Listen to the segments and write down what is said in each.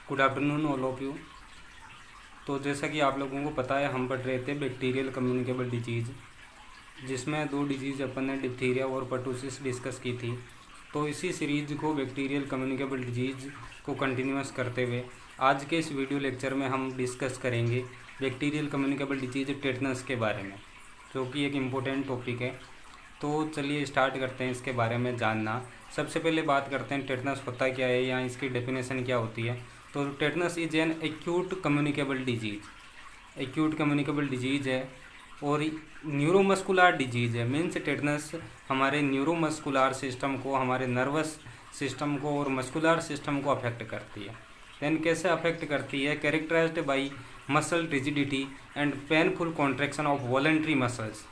Good afternoon all of you. तो जैसा कि आप लोगों को पता है, हम पढ़ रहे थे बैक्टीरियल कम्युनिकेबल डिजीज़, जिसमें दो डिजीज़ अपन ने डिप्थीरिया और पर्टूसिस डिस्कस की थी। तो इसी सीरीज को बैक्टीरियल कम्युनिकेबल डिजीज़ को कंटिन्यूस करते हुए आज के इस वीडियो लेक्चर में हम डिस्कस करेंगे बैक्टीरियल कम्युनिकेबल डिजीज़ टेटनस के बारे में, जो कि एक इम्पोर्टेंट टॉपिक है। तो चलिए स्टार्ट करते हैं इसके बारे में जानना। सबसे पहले बात करते हैं टेटनस होता क्या है या इसकी डेफिनेशन क्या होती है। तो tetanus is an acute communicable disease, acute communicable disease है और न्यूरोमस्कुलर डिजीज़ है। मीन्स टेटनस हमारे न्यूरोमस्कुलर सिस्टम को, हमारे नर्वस सिस्टम को और मस्कुलर सिस्टम को अफेक्ट करती है। देन कैसे अफेक्ट करती है? Characterized by muscle rigidity and painful contraction of voluntary muscles.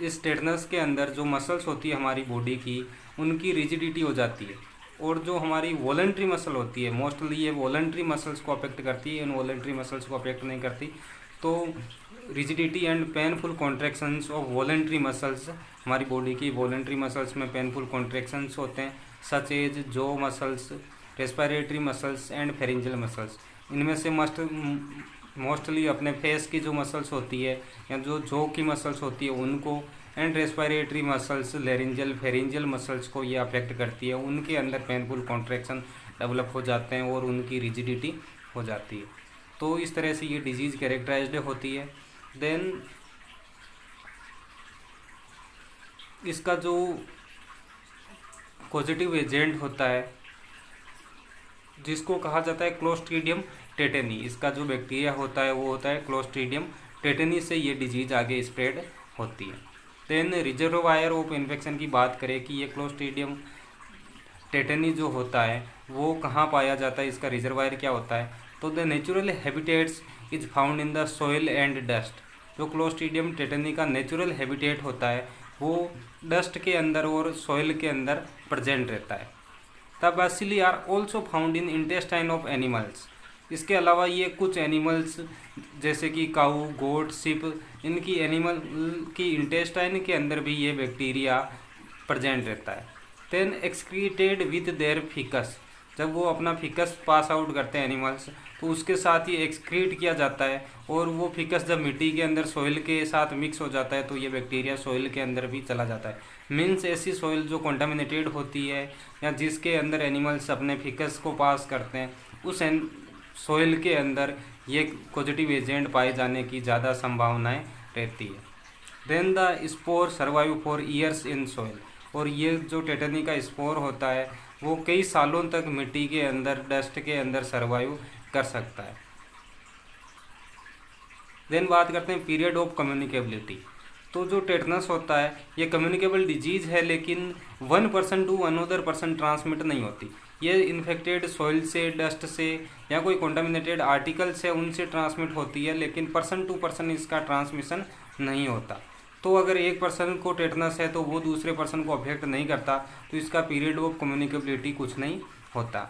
इस टेटनस के अंदर जो मसल्स होती है हमारी बॉडी की, उनकी रिजिडिटी हो जाती है, और जो हमारी वॉलंटरी मसल होती है, मोस्टली ये वॉलंटरी मसल्स को अफेक्ट करती है, इन वॉलंटरी मसल्स को अफेक्ट नहीं करती। तो rigidity and painful contractions of voluntary muscles, हमारी बॉडी की वॉलंटरी मसल्स में पेनफुल कॉन्ट्रैक्शंस होते हैं, सच एज जो muscles, respiratory muscles and pharyngeal muscles. इनमें से मोस्टली अपने फेस की जो मसल्स होती है या जो जो की मसल्स होती है उनको, and respiratory muscles, laryngeal pharyngeal muscles को ये अफेक्ट करती है। उनके अंदर पेनफुल कॉन्ट्रैक्शन डेवलप हो जाते हैं और उनकी रिजिडिटी हो जाती है। तो इस तरह से ये डिजीज़ कैरेक्टराइज्ड होती है। देन इसका जो पॉजिटिव एजेंट होता है, जिसको कहा जाता है क्लोस्ट्रीडियम टेटेनी, इसका जो बैक्टीरिया होता है वो होता है क्लोस्ट्रीडियम टेटेनी, से ये डिजीज़ आगे स्प्रेड होती है। देन रिजर्वायर ऑफ इन्फेक्शन की बात करें कि ये क्लोस्ट्रीडियम टेटेनी जो होता है वो कहाँ पाया जाता है, इसका रिजर्वायर क्या होता है। तो the natural habitats is found in the soil and dust. जो क्लोस्ट्रीडियम टेटेनी का नेचुरल हैबिटेट होता है वो डस्ट के अंदर और सॉइल के अंदर प्रेजेंट रहता है। The bacilli are also found in intestine of animals. इसके अलावा ये कुछ एनिमल्स जैसे कि काऊ, गोट, सिप, इनकी एनिमल की इंटेस्टाइन के अंदर भी ये बैक्टीरिया प्रेजेंट रहता है। Then excreted with their faeces, जब वो अपना फिकस पास आउट करते हैं एनिमल्स, तो उसके साथ ही एक्सक्रीट किया जाता है, और वो फिकस जब मिट्टी के अंदर सॉइल के साथ मिक्स हो जाता है तो ये बैक्टीरिया सॉइल के अंदर भी चला जाता है। मीन्स ऐसी सॉइल जो कंटामिनेटेड होती है या जिसके अंदर एनिमल्स अपने फिकस को पास करते हैं, उस सॉइल के अंदर ये पॉजिटिव एजेंट पाए जाने की ज़्यादा संभावनाएं रहती है। Then the spore survive for years in soil, और ये जो टेटनी का स्पोर होता है वो कई सालों तक मिट्टी के अंदर, डस्ट के अंदर सर्वाइव कर सकता है। देन बात करते हैं पीरियड ऑफ कम्युनिकेबिलिटी। तो जो टेटनस होता है ये कम्युनिकेबल डिजीज़ है, लेकिन one person to another person transmit नहीं होती। ये इन्फेक्टेड सॉइल से, डस्ट से या कोई कॉन्टामिनेटेड आर्टिकल से, उनसे ट्रांसमिट होती है, लेकिन पर्सन टू पर्सन इसका ट्रांसमिशन नहीं होता। तो अगर एक पर्सन को टेटनस है तो वो दूसरे पर्सन को अफेक्ट नहीं करता, तो इसका पीरियड ऑफ कम्युनिकेबिलिटी कुछ नहीं होता।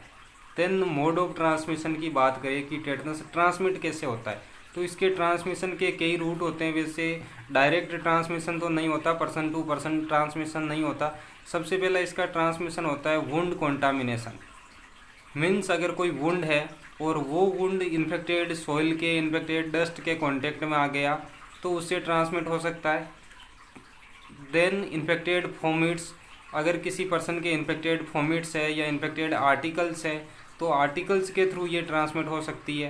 देन मोड ऑफ ट्रांसमिशन की बात करें कि टेटनस ट्रांसमिट कैसे होता है, तो इसके ट्रांसमिशन के कई रूट होते हैं। वैसे डायरेक्ट ट्रांसमिशन तो नहीं होता, पर्सन टू पर्सन ट्रांसमिशन नहीं होता। सबसे पहला इसका ट्रांसमिशन होता है वुंड कॉन्टामिनेशन। मीन्स अगर कोई वुंड है और वो वुंड इन्फेक्टेड सॉइल के, इन्फेक्टेड डस्ट के कांटेक्ट में आ गया तो उससे ट्रांसमिट हो सकता है। देन इन्फेक्टेड फोमिट्स, अगर किसी पर्सन के इन्फेक्टेड फोमिट्स है या इन्फेक्टेड आर्टिकल्स है तो आर्टिकल्स के थ्रू ये ट्रांसमिट हो सकती है।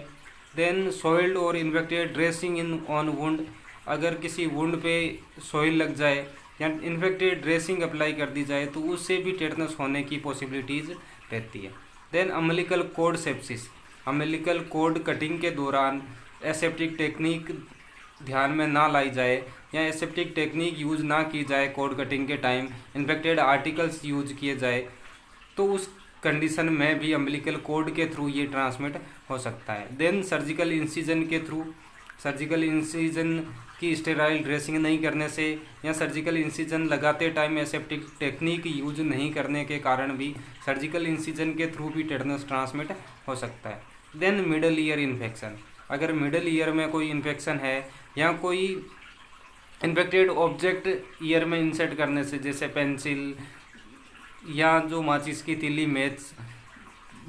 देन सॉइल्ड और infected dressing in on wound, अगर किसी वुंड पे सॉइल लग जाए या इन्फेक्टेड ड्रेसिंग अप्लाई कर दी जाए तो उससे भी टेटनस होने की पॉसिबिलिटीज़ रहती है। Then umbilical cord sepsis, umbilical cord cutting के दौरान एसेप्टिक टेक्निक ध्यान में ना लाई जाए या एसेप्टिक टेक्निक यूज़ ना की जाए, कोड कटिंग के टाइम इन्फेक्टेड आर्टिकल्स यूज किए जाए, तो उस कंडीशन में भी अम्बिलिकल कोड के थ्रू ये ट्रांसमिट हो सकता है। देन सर्जिकल इंसिजन के थ्रू, सर्जिकल इंसिजन की स्टेराइल ड्रेसिंग नहीं करने से या सर्जिकल इंसिजन लगाते टाइम एसेप्टिक टेक्निक यूज नहीं करने के कारण भी सर्जिकल इंसिजन के थ्रू भी टेटनस ट्रांसमिट हो सकता है। देन मिडल ईयर इन्फेक्शन, अगर मिडल ईयर में कोई इन्फेक्शन है या कोई इन्फेक्टेड ऑब्जेक्ट ईयर में इंसर्ट करने से, जैसे पेंसिल या जो माचिस की तीली, मैच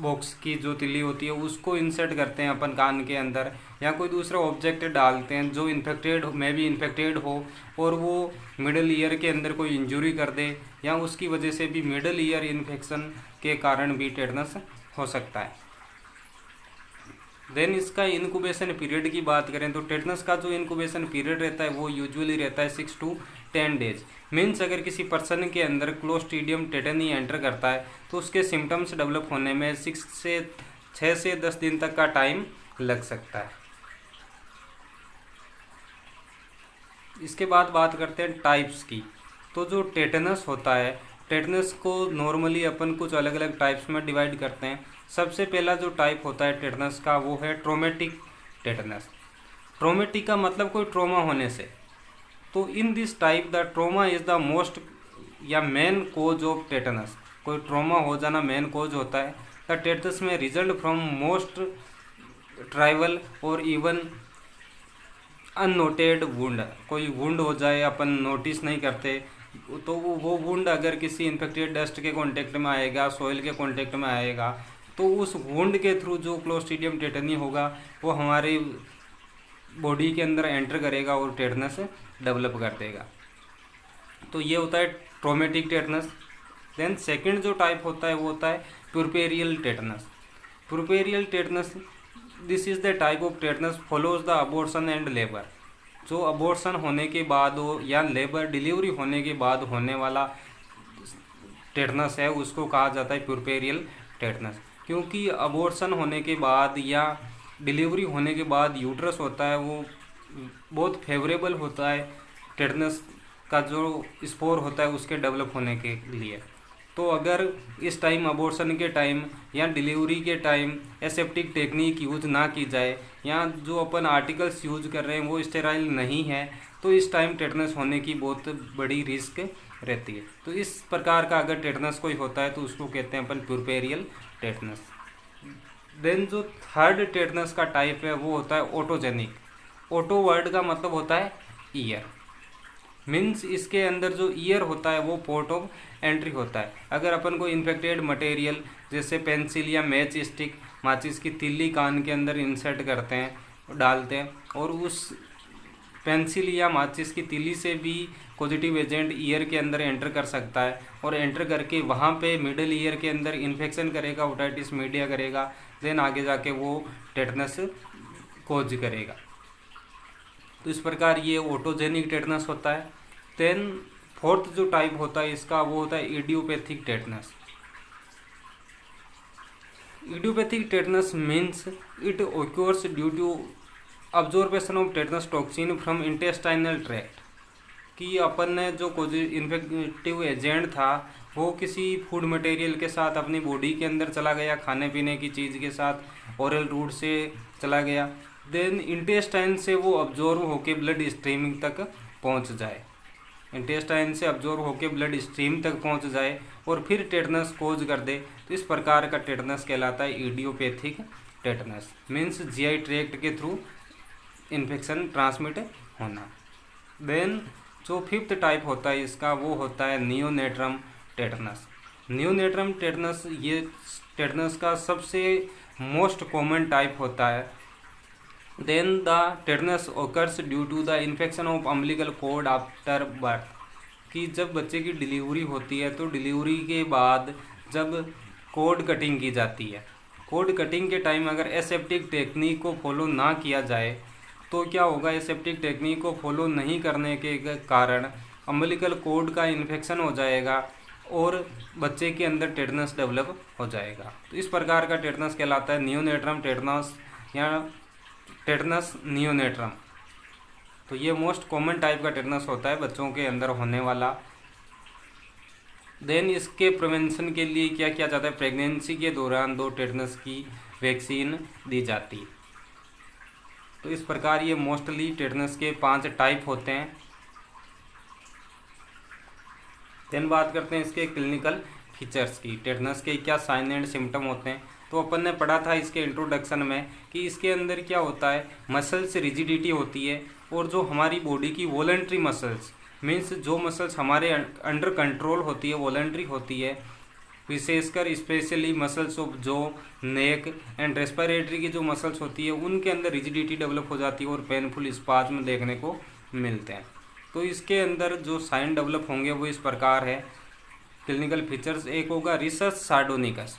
बॉक्स की जो तिल्ली होती है उसको इंसर्ट करते हैं अपन कान के अंदर, या कोई दूसरा ऑब्जेक्ट डालते हैं जो इन्फेक्टेड में भी इन्फेक्टेड हो और वो मिडल ईयर के अंदर कोई इंजरी कर दे, या उसकी वजह से भी मिडल ईयर इन्फेक्शन के कारण भी टेटनस हो सकता है। देन इसका इनक्यूबेशन पीरियड की बात करें तो टेटनस का जो इनक्यूबेशन पीरियड रहता है वो यूजुअली रहता है 6 to 10 डेज। मीन्स अगर किसी पर्सन के अंदर क्लोस्ट्रीडियम टेटनी एंटर करता है तो उसके सिम्टम्स डेवलप होने में 6 से 10 दिन तक का टाइम लग सकता है। इसके बाद बात करते हैं टाइप्स की। तो जो टेटनस होता है, टेटनस को नॉर्मली अपन कुछ अलग अलग टाइप्स में डिवाइड करते हैं। सबसे पहला जो टाइप होता है टेटनस का वो है ट्रोमेटिक टेटनस। ट्रोमेटिक का मतलब कोई ट्रोमा होने से। तो in this type the trauma is the most या मेन कोज ऑफ टेटनस। कोई ट्रोमा हो जाना मेन कोज होता है। द टेटनस में रिजल्ट फ्रॉम मोस्ट ट्राइवल और इवन अननोटेड वुंड। कोई वुंड हो जाए अपन नोटिस नहीं करते, तो वो वुंड अगर किसी इन्फेक्टेड डस्ट के कांटेक्ट में आएगा, सॉइल के कांटेक्ट में आएगा, तो उस वुंड के थ्रू जो क्लोस्ट्रीडियम टेटनी होगा वो हमारे बॉडी के अंदर एंटर करेगा और टेटनस डेवलप कर देगा। तो ये होता है ट्रोमेटिक टेटनस। देन सेकंड जो टाइप होता है वो होता है puerperal tetanus. Puerperal tetanus, this is the type of tetanus follows the abortion and labour. जो अबॉर्शन होने के बाद हो या लेबर डिलीवरी होने के बाद होने वाला टेटनस है उसको कहा जाता है पुरपेरियल टेटनस। क्योंकि अबॉर्शन होने के बाद या डिलीवरी होने के बाद यूट्रस होता है वो बहुत फेवरेबल होता है टेटनस का जो स्पोर होता है उसके डेवलप होने के लिए। तो अगर इस टाइम अबॉर्शन के टाइम या डिलीवरी के टाइम एसेप्टिक टेक्निक यूज ना की जाए या जो अपन आर्टिकल्स यूज कर रहे हैं वो स्टेराइल नहीं है, तो इस टाइम टेटनस होने की बहुत बड़ी रिस्क रहती है। तो इस प्रकार का अगर टेटनस कोई होता है तो उसको कहते हैं अपन पुरपेरियल टेटनस। देन जो थर्ड टेटनस का टाइप है वो होता है ऑटोजेनिक। ऑटो वर्ड का मतलब होता है ईयर। मीन्स इसके अंदर जो ईयर होता है वो पोर्ट ऑफ एंट्री होता है। अगर अपन को इन्फेक्टेड मटेरियल जैसे पेंसिल या मैच स्टिक, माचिस की तिल्ली कान के अंदर इंसर्ट करते हैं, डालते हैं, और उस पेंसिल या माचिस की तिल्ली से भी पॉजिटिव एजेंट ईयर के अंदर एंटर कर सकता है और एंटर करके वहाँ पे मिडल ईयर के अंदर इन्फेक्शन करेगा, ओटाइटिस मीडिया करेगा, देन आगे जाके वो टेटनस कोज करेगा। तो इस प्रकार ये ऑटोजेनिक टेटनस होता है। देन फोर्थ जो टाइप होता है इसका वो होता है idiopathic tetanus. Idiopathic tetanus means it occurs due to absorption of tetanus toxin from intestinal tract. कि अपन ने जो इन्फेक्टिव एजेंट था वो किसी फूड मटेरियल के साथ अपनी बॉडी के अंदर चला गया, खाने पीने की चीज़ के साथ ओरल रूट से चला गया, देन इंटेस्टाइन से वो अब्जॉर्व होके ब्लड स्ट्रीमिंग तक पहुंच जाए, इंटेस्टाइन से अब्जॉर्व होके ब्लड स्ट्रीम तक पहुंच जाए और फिर टेटनस कोज कर दे। तो इस प्रकार का टेटनस कहलाता है idiopathic tetanus. Means GI tract के थ्रू इन्फेक्शन ट्रांसमिट होना। देन जो फिफ्थ टाइप होता है इसका वो होता है नियोनेट्रम टेटनस। नियोनेट्रम टेटनस ये टेटनस का सबसे मोस्ट कॉमन टाइप होता है। Then the tetanus occurs due to the infection of umbilical cord after birth. कि जब बच्चे की डिलीवरी होती है तो डिलीवरी के बाद जब कॉर्ड कटिंग की जाती है, कॉर्ड कटिंग के टाइम अगर एसेप्टिक टेक्निक को फॉलो ना किया जाए तो क्या होगा, एसेप्टिक टेक्निक को फॉलो नहीं करने के कारण अम्बिलिकल कॉर्ड का इन्फेक्शन हो जाएगा और बच्चे के अंदर टेटनस डेवलप हो जाएगा। तो इस प्रकार का टेटनस कहलाता है नियोनेट्रम टेटनस या टेटनस नियोनेट्रम। तो ये मोस्ट कॉमन टाइप का टेटनस होता है बच्चों के अंदर होने वाला। देन इसके प्रिवेंशन के लिए क्या किया जाता है, प्रेगनेंसी के दौरान 2 टेटनस की वैक्सीन दी जाती है। तो इस प्रकार ये मोस्टली टेटनस के 5 टाइप होते हैं। देन बात करते हैं इसके क्लिनिकल फीचर्स की, टेटनस के क्या साइन एंड सिम्टम होते हैं। तो अपन ने पढ़ा था इसके इंट्रोडक्शन में कि इसके अंदर क्या होता है, मसल्स रिजिडिटी होती है और जो हमारी बॉडी की वॉलंटरी मसल्स मीन्स जो मसल्स हमारे अंडर कंट्रोल होती है, वॉलंटरी होती है, विशेषकर स्पेशली मसल्स ऑफ जो, नेक एंड रेस्पिरेटरी की जो मसल्स होती है उनके अंदर रिजिडिटी डेवलप हो जाती है और पेनफुल स्पाज्म देखने को मिलते हैं। तो इसके अंदर जो साइन डेवलप होंगे वो इस प्रकार है। क्लिनिकल फीचर्स, एक होगा रिसस सार्डोनिकस।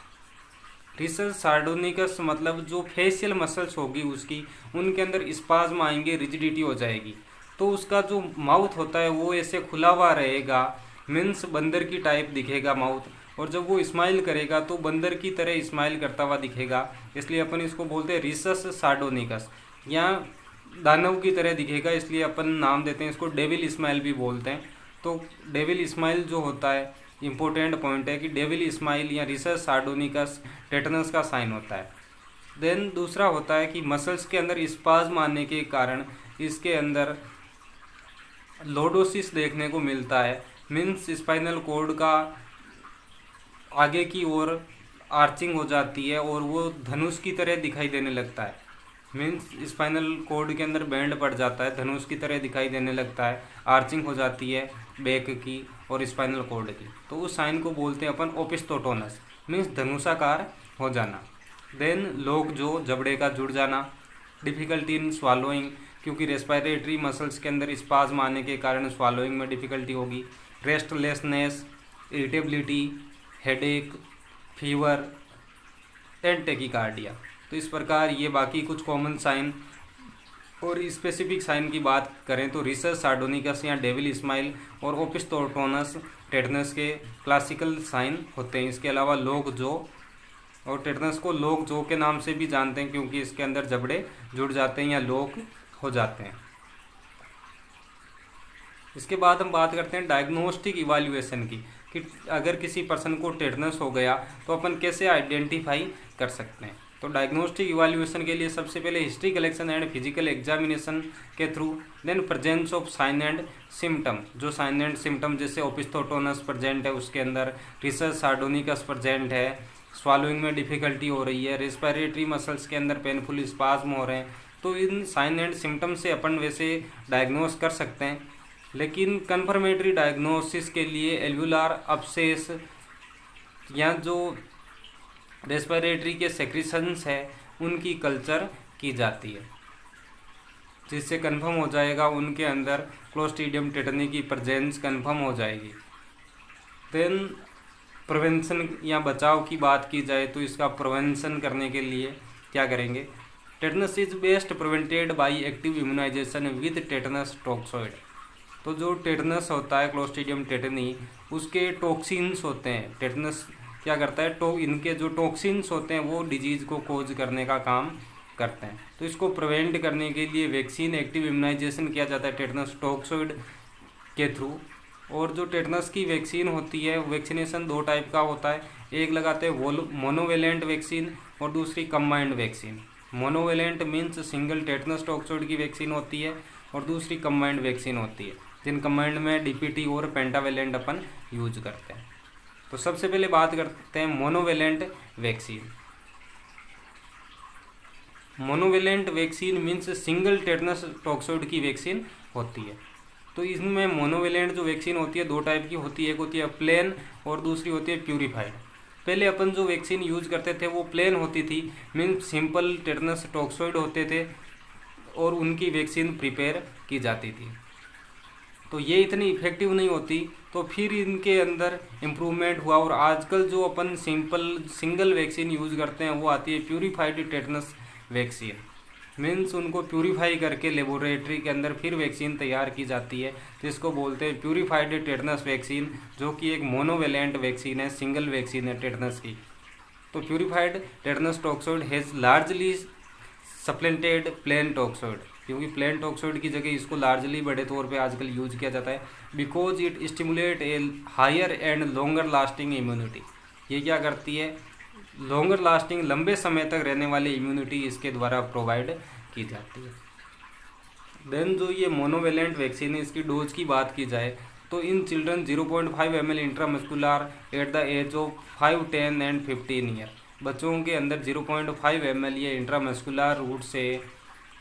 रिसस सार्डोनिकस मतलब जो फेशियल मसल्स होगी उसकी, उनके अंदर स्पाज्म आएंगे, रिजिडिटी हो जाएगी। तो उसका जो माउथ होता है वो ऐसे खुला हुआ रहेगा, मीन्स बंदर की टाइप दिखेगा माउथ, और जब वो स्माइल करेगा तो बंदर की तरह स्माइल करता हुआ दिखेगा, इसलिए अपन इसको बोलते हैं रिसस सार्डोनिकस। या दानव की तरह दिखेगा, इसलिए अपन नाम देते हैं इसको डेविल स्माइल भी बोलते हैं। तो डेविल स्माइल जो होता है, इम्पोर्टेंट पॉइंट है कि डेविल स्माइल या रिसस सार्डोनिकस टेटनस का साइन होता है। देन दूसरा होता है कि मसल्स के अंदर स्पाज्म आने के कारण इसके अंदर लॉर्डोसिस देखने को मिलता है, मीन्स स्पाइनल कॉर्ड का आगे की ओर आर्चिंग हो जाती है और वो धनुष की तरह दिखाई देने लगता है। मीन्स स्पाइनल कॉर्ड के अंदर बैंड पड़ जाता है, धनुष की तरह दिखाई देने लगता है, आर्चिंग हो जाती है बैक की और स्पाइनल कॉर्ड की। तो उस साइन को बोलते हैं अपन ओपिस्थोटोनस, मीन्स धनुषाकार हो जाना। देन लोग जो, जबड़े का जुड़ जाना, डिफ़िकल्टी इन स्वालोइंग, क्योंकि रेस्पिरेटरी मसल्स के अंदर स्पाज्म आने के कारण स्वालोइंग में डिफ़िकल्टी होगी। Restlessness, irritability, headache, fever and tachycardia. तो इस प्रकार ये बाकी कुछ कॉमन साइन और स्पेसिफिक साइन की बात करें तो रिसस सार्डोनिकस या डेविल स्माइल और ओपिस्थोटोनस टेटनस के क्लासिकल साइन होते हैं। इसके अलावा लोग जो, और टेटनस को लोग जो के नाम से भी जानते हैं क्योंकि इसके अंदर जबड़े जुड़ जाते हैं या लोग हो जाते हैं। इसके बाद हम बात करते हैं डायग्नोस्टिक इवैल्यूएशन की, कि अगर किसी पर्सन को टेटनस हो गया तो अपन कैसे आइडेंटिफाई कर सकते हैं। तो डायग्नोस्टिक इवैल्यूएशन के लिए सबसे पहले history collection and physical examination के through, then presence of sign and symptom, जो साइन एंड सिम्टम जैसे ओपिस्थोटोनस प्रेजेंट है उसके अंदर, रिसस सार्डोनिकस प्रेजेंट है, स्वालोइंग में डिफ़िकल्टी हो रही है, रेस्पिरेटरी मसल्स के अंदर पेनफुल स्पाज्म हो रहे हैं, तो इन साइन एंड सिम्टम से अपन वैसे डायग्नोस कर सकते हैं। लेकिन कन्फर्मेटरी डायग्नोसिस के लिए एल्वुलार अब्सेस या जो रेस्पिरेटरी के सेक्रीशंस है उनकी कल्चर की जाती है, जिससे कंफर्म हो जाएगा उनके अंदर क्लोस्ट्रीडियम टेटनी की प्रेजेंस कंफर्म हो जाएगी। देन प्रिवेंशन या बचाव की बात की जाए तो इसका प्रिवेंशन करने के लिए क्या करेंगे। Tetanus is best prevented by active immunization with tetanus toxoid. तो जो टेटनस होता है क्लोस्ट्रीडियम टेटनी, उसके टॉक्सिन्स होते हैं। टेटनस क्या करता है, इनके जो टॉक्सिन्स होते हैं वो डिजीज़ को कोज करने का काम करते हैं। तो इसको प्रिवेंट करने के लिए वैक्सीन, एक्टिव इम्यूनाइजेशन किया जाता है टेटनस टॉक्सोइड के थ्रू। और जो टेटनस की वैक्सीन होती है, वैक्सीनेशन दो टाइप का होता है, एक लगाते हैं मोनोवेलेंट वैक्सीन और दूसरी combined vaccine. Monovalent means single tetanus toxoid की वैक्सीन होती है और दूसरी कंबाइंड वैक्सीन होती है, जिन कंबाइंड में डीपीटी और पेंटावेलेंट अपन यूज करते हैं। तो सबसे पहले बात करते हैं monovalent vaccine. Monovalent vaccine means single tetanus toxoid की वैक्सीन होती है। तो इसमें मोनोवेलेंट जो वैक्सीन होती है दो टाइप की होती है, एक होती है प्लेन और दूसरी होती है प्यूरिफाइड। पहले अपन जो वैक्सीन यूज करते थे वो प्लेन होती थी, मीन्स सिंपल टेटनस टॉक्सोइड होते थे और उनकी वैक्सीन प्रिपेयर की जाती थी। तो ये इतनी इफेक्टिव नहीं होती, तो फिर इनके अंदर इम्प्रूवमेंट हुआ और आजकल जो अपन सिंगल वैक्सीन यूज़ करते हैं वो आती है प्यूरिफाइड टेटनस वैक्सीन। मीन्स उनको प्यूरिफाई करके लेबोरेटरी के अंदर फिर वैक्सीन तैयार की जाती है, जिसको बोलते हैं प्यूरिफाइड टेटनस वैक्सीन, जो कि एक मोनोवेलेंट वैक्सीन है, सिंगल वैक्सीन है टेटनस की। तो purified tetanus toxoid has largely supplanted plain toxoid, क्योंकि प्लेन टॉक्सोइड की जगह इसको लार्जली बड़े तौर पे आजकल यूज किया जाता है, because it stimulate a higher and longer lasting immunity. ये क्या करती है, लॉन्गर लास्टिंग, लंबे समय तक रहने वाली इम्यूनिटी इसके द्वारा प्रोवाइड की जाती है। देन जो ये मोनोवेलेंट वैक्सीन है, इसकी डोज की बात की जाए तो in children 0.5 ml intramuscular at the age of 5, 10 and 15 year. बच्चों के अंदर 0.5 ml ये इंट्रामस्कुलर रूट से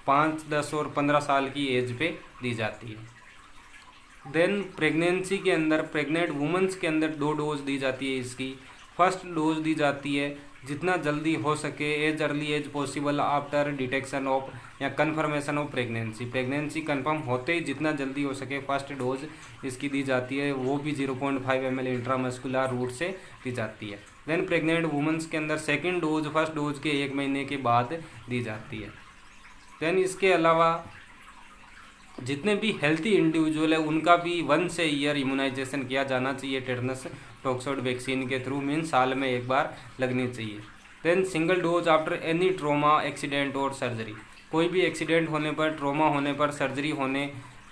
5, 10 और 15 साल की एज पे दी जाती है। देन प्रेगनेंसी के अंदर, प्रेग्नेंट वुमेंस के अंदर 2 डोज दी जाती है इसकी, फर्स्ट डोज दी जाती है जितना जल्दी हो सके, as early as possible after detection of या confirmation of pregnancy. Pregnancy confirm होते ही जितना जल्दी हो सके फर्स्ट डोज इसकी दी जाती है, वो भी 0.5 ml इंट्रामस्कुलर रूट से दी जाती है। देन प्रेग्नेंट वुमेंस के अंदर सेकेंड डोज फर्स्ट डोज के 1 महीने के बाद दी जाती है। देन इसके अलावा जितने भी हेल्थी इंडिविजुअल है उनका भी 1 ईयर इम्यूनाइजेशन किया जाना चाहिए टेटनस टॉक्सोइड वैक्सीन के थ्रू, मीन साल में एक बार लगनी चाहिए। Then single dose after any trauma accident और सर्जरी, कोई भी एक्सीडेंट होने पर, ट्रॉमा होने पर, सर्जरी होने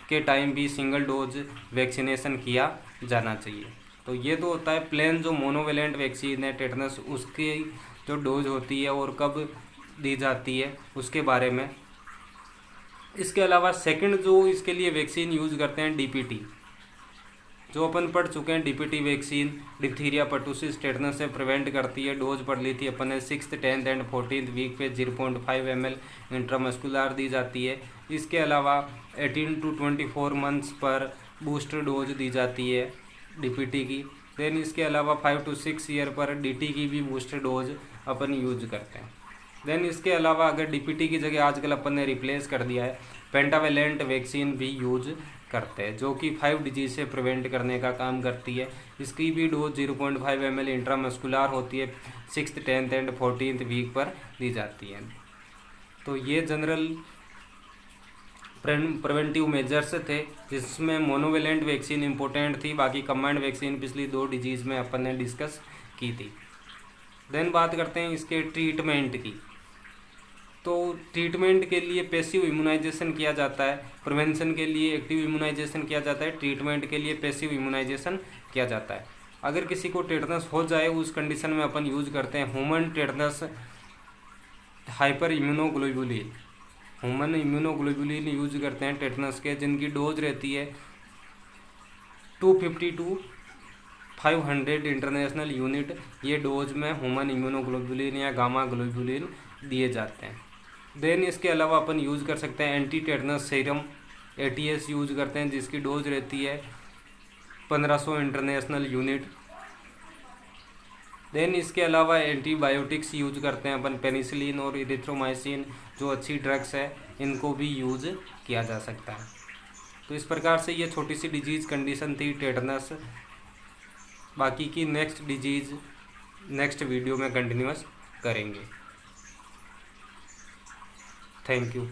के टाइम भी सिंगल डोज वैक्सीनेशन किया जाना चाहिए। तो ये तो होता है प्लेन जो मोनोवेलेंट वैक्सीन है टेटनस, उसकी जो डोज होती है और कब दी जाती है उसके बारे में। इसके अलावा सेकंड जो इसके लिए वैक्सीन यूज़ करते हैं डीपीटी, जो अपन पढ़ चुके हैं। DPT vaccine diphtheria pertussis tetanus से प्रिवेंट करती है। डोज पढ़ ली थी अपन ने 6th, 10th and 14th week पे 0.5 ml इंट्रामस्कुलर दी जाती है। इसके अलावा 18 to 24 मंथ्स पर बूस्टर डोज दी जाती है डीपीटी की। देन इसके अलावा 5 to 6 ईयर पर डीटी की भी बूस्टर डोज अपन यूज करते हैं। देन इसके अलावा अगर डीपीटी की जगह आजकल अपन ने रिप्लेस कर दिया है, पेंटावेलेंट वैक्सीन भी यूज करते हैं, जो कि 5 डिजीज से प्रिवेंट करने का काम करती है। इसकी भी डोज 0.5 ml इंट्रामस्कुलर होती है, 6th, 10th and 14th week पर दी जाती है। तो ये जनरल प्रिवेंटिव मेजर्स थे जिसमें मोनोवेलेंट वैक्सीन इंपॉर्टेंट थी, बाकी कम्बाइंड वैक्सीन पिछली 2 डिजीज़ में अपन ने डिस्कस की थी। देन बात करते हैं इसके ट्रीटमेंट की। तो ट्रीटमेंट के लिए पैसिव इम्यूनाइजेशन किया जाता है, प्रिवेंशन के लिए एक्टिव इम्यूनाइजेशन किया जाता है, ट्रीटमेंट के लिए पैसिव इम्यूनाइजेशन किया जाता है। अगर किसी को टेटनस हो जाए उस कंडीशन में अपन यूज़ करते हैं human tetanus hyper immunoglobulin. Human immunoglobulin use करते हैं टेटनस के, जिनकी डोज रहती है 250 to 500 इंटरनेशनल यूनिट। ये डोज में ह्यूमन इम्यूनोग्लोबुलिन या गामा ग्लोबुलिन दिए जाते हैं। देन इसके अलावा अपन यूज़ कर सकते हैं anti tetanus serum ATS use करते हैं, जिसकी डोज रहती है 1500 इंटरनेशनल यूनिट। देन इसके अलावा एंटीबायोटिक्स यूज करते हैं अपन, पेनिसिलिन और इरिथ्रोमाइसिन जो अच्छी ड्रग्स है, इनको भी यूज किया जा सकता है। तो इस प्रकार से ये छोटी सी डिजीज़ कंडीशन थी टेटनस। बाकी की नेक्स्ट डिजीज़ नेक्स्ट वीडियो में कंटिन्यूस करेंगे। Thank you.